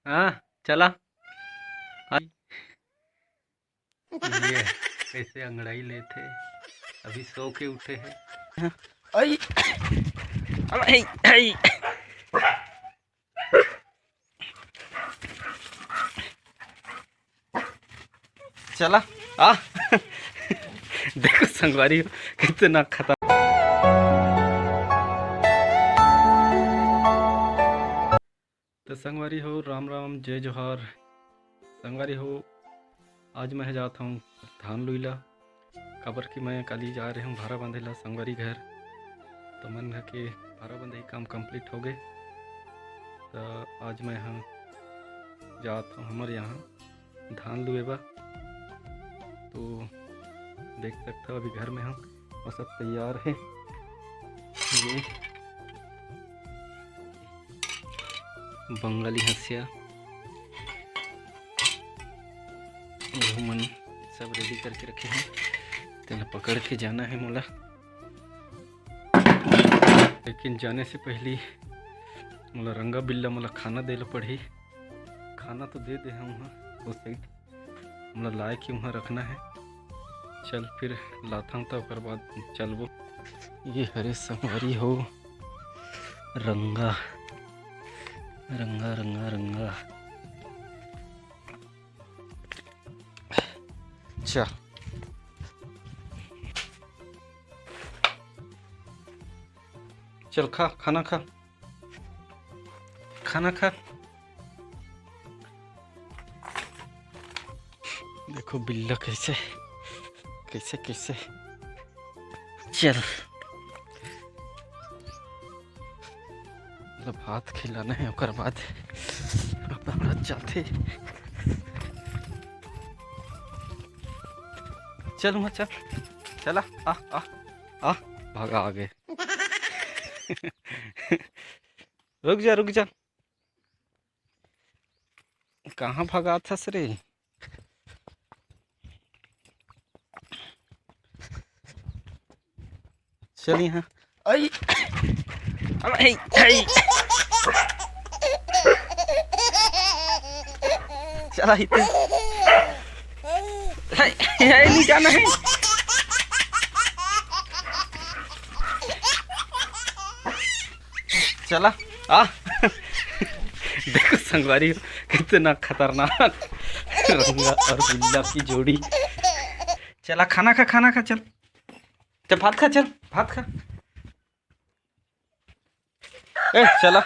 हाँ चला। हाँ, ये कैसे अंगड़ाई लेते, अभी सो के उठे हैं। आई आई आई चला आ देखो संगवारी कितना खतरनाक। तो संगवारी हो, राम राम, जय जोहार। संगवारी हो, आज मैं जाता हूँ धान लुईला, काबर कि मैं कल ही जा रहे हूँ भारा बांधे ला संगवारी घर। तो मन है कि भारा बांधे काम कंप्लीट हो गए, तो आज मैं यहाँ जाता हूँ हमारे यहाँ धान लुएबा। तो देख सकते हो अभी घर में हम और सब तैयार है। ये बंगाली हंसिया मन सब रेडी करके रखे हैं, तेना पकड़ के जाना है मोला। लेकिन जाने से पहले मोला रंगा बिल्ला मोला खाना देला पड़ी। खाना तो दे हम वहाँ उस साइड, मोला लाए के वहाँ रखना है। चल फिर लाता हूँ, तो ओकर बाद चलबो। ये हरे संगवारी हो, रंगा रंगा रंगा रंगा। चल चल खा, खाना खा, खाना खा। देखो बिल्ला कैसे कैसे कैसे। चल मतलब भात खिलाना है, ओकर बाद अब हमरा चलते। चल वहाँ चल, चला आ आ आ भागा आगे। रुक जा रुक जा, कहाँ भागा था रे? चल यहाँ आई आई आई चला इतने नहीं जाना है। चला आ देखो संगवारी कितना खतरनाक रंगा और बिल्ला की जोड़ी। चला खाना खा, खाना खा, चल चल भात खा, चल भात खा। ए चला,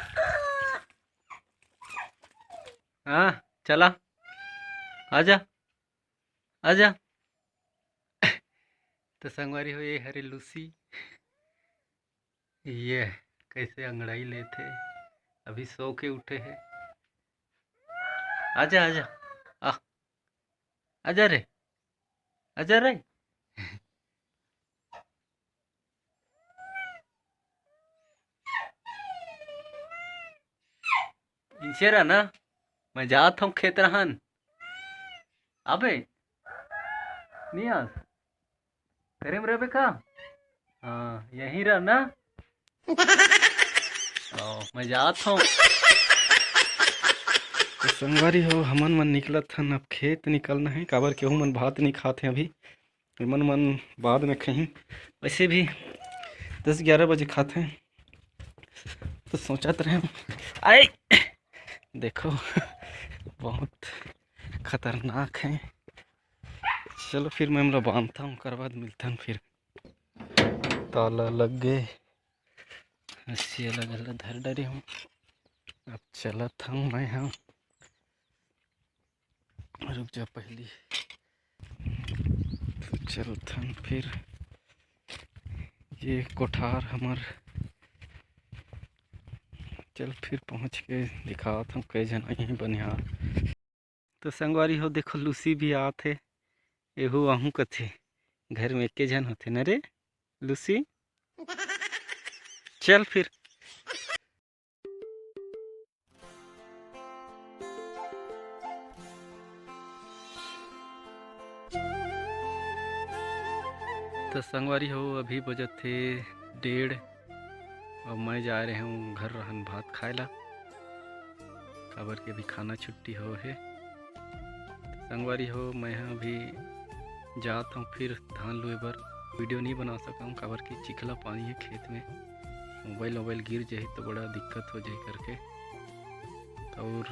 हाँ चला, आजा आजा। तो संगवारी हो, ये हरी लूसी, ये कैसे अंगड़ाई लेते, अभी सो के उठे हैं। आजा आजा आ आजा रे, आजा रे। इनसे रहा ना, मैं जाता हूँ खेत रहन। अबे नहीं आज करे में रहे का? हाँ यहीं रह ना। मैं जाता हूँ। तो संगवारी हो, हमन मन निकला था, अब खेत निकलना है। काबर केहू मन भात नहीं खाते अभी, मन मन बाद में कहीं, वैसे भी 10-11 बजे खाते हैं। तो सोचत रहे आए देखो बहुत खतरनाक है। चलो फिर मैं हमरा बांधता हूँ, कर बाद मिलता हूँ फिर। ताला लग गए, रस्सी अलग अलग धर डरे हूँ। अब चलत हूँ मैं। हाँ रुक जा पहली, तो चलत हूँ फिर। ये कोठार हमार, चल फिर पहुँच के दिखाता हूँ कई जन आई हैं बनिहार। तो संगवारी हो देखो, लूसी भी आते, एहू आहू कथे घर में एक जन होते न रे लूसी। चल फिर। तो संगवारी हो, अभी बजत थे 1:30 और मैं जा रहे हूँ घर रहन भात खाए ला। काबर के अभी खाना छुट्टी हो है। संगवारी हो मैं अभी जात हूँ फिर धान लुए बर। वीडियो नहीं बना सका हूँ काबर की चिखला पानी है खेत में, मोबाइल गिर जाए तो बड़ा दिक्कत हो जाए करके, और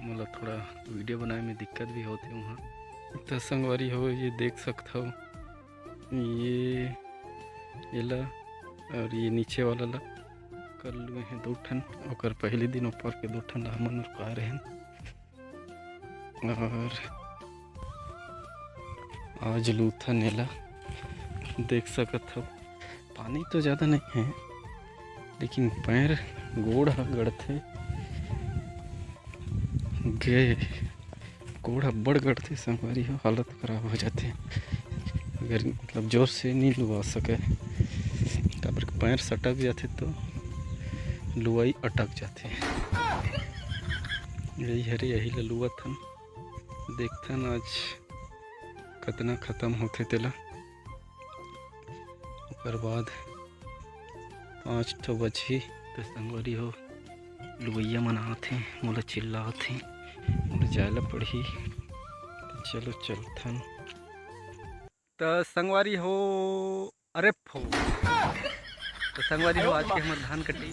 मतलब थोड़ा वीडियो बनाए में दिक्कत भी होती है वहाँ। तो संगवारी हो ये देख सकता हो, ये ला और ये नीचे वाला ला कर लुए हैं 2 ठन, और पहले दिन ऊपर के 2 ठन हमन रुका रहे हैं। और आज लूथा नेला देख सकत हो, पानी तो ज़्यादा नहीं है लेकिन पैर गोड़ गड़थे गे, गोड़ अब्बड़ गड़थे संगवारी हो, हालत खराब हो जाते अगर मतलब जोर से नहीं लुआ सके, काबर पैर सटक जाते तो लुआई अटक जाते। यही हरे यही लुआ थन, देखथन आज कितना ख़त्म होते तेला। ओकर बाद 5 ठो बजी तो संगवारी हो लुवैया मन आथे, मोला चिल्लाथे, मोला जायला पड़ही। तो चलो चलथन। तो संगवारी हो अरे फो, तो संगवारी हो आज के हमारे धान कटे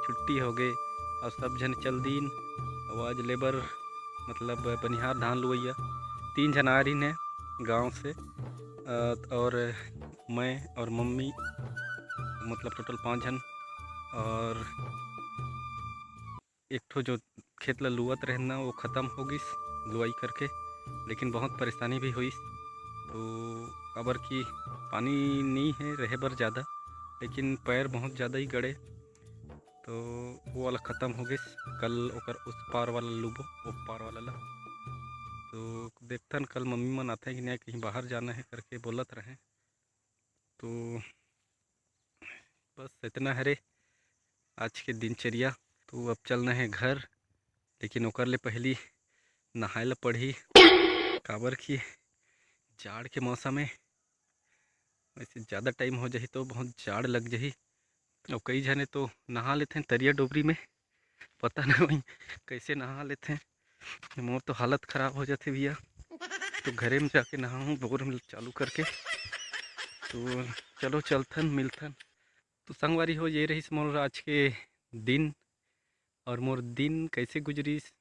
छुट्टी हो गए और सब जन चल दीन। और आज लेबर मतलब बनिहार धान लुवैया 3 जन आ रही हैं गांव से, और मैं और मम्मी मतलब टोटल 5 जन। और एक ठो जो खेत ला लुअत रहना वो ख़त्म हो गई लुआई करके, लेकिन बहुत परेशानी भी हुई। तो काबर की पानी नहीं है रहे बर ज़्यादा, लेकिन पैर बहुत ज़्यादा ही गड़े, तो वो वाला ख़त्म हो गई। कल ओकर उस पार वाला लुबो वो पार वाला ला। तो देखथन कल मम्मी मन आते हैं कि नहीं, कहीं बाहर जाना है करके बोलत रहे। तो बस इतना हरे आज के दिनचर्या। तो अब चलना है घर, लेकिन ओकर ले पहली नहाए ला पड़ही, काबर की जाड़ के मौसम में वैसे ज़्यादा टाइम हो जाही तो बहुत जाड़ लग जाही। और कई जने तो नहा लेते हैं तरिया डोबरी में, पता नहीं कैसे नहा लेते हैं। मोर तो हालत ख़राब हो जाती भैया, तो घरे में जाके नहाऊँ बोर में चालू करके। तो चलो चलथन मिलथन। तो संगवारी हो ये रही मोर आज के दिन, और मोर दिन कैसे गुजरीस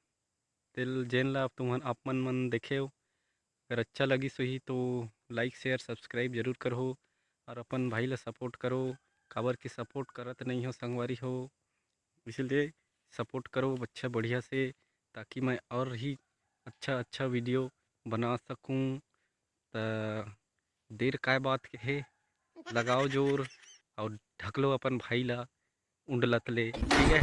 तेल जेन ला तुमन आप मन देखे हो। अगर अच्छा लगी सही तो लाइक शेयर सब्सक्राइब जरूर करो, और अपन भाई ला सपोर्ट करो, काबर की सपोर्ट करत नहीं हो संगवारी हो, इसलिए सपोर्ट करो अच्छा बढ़िया से, ताकि मैं और ही अच्छा वीडियो बना सकूं। तो देर काय बात के है, लगाओ जोर और ढक लो अपन भाई ला उंड लत ले, ठीक है।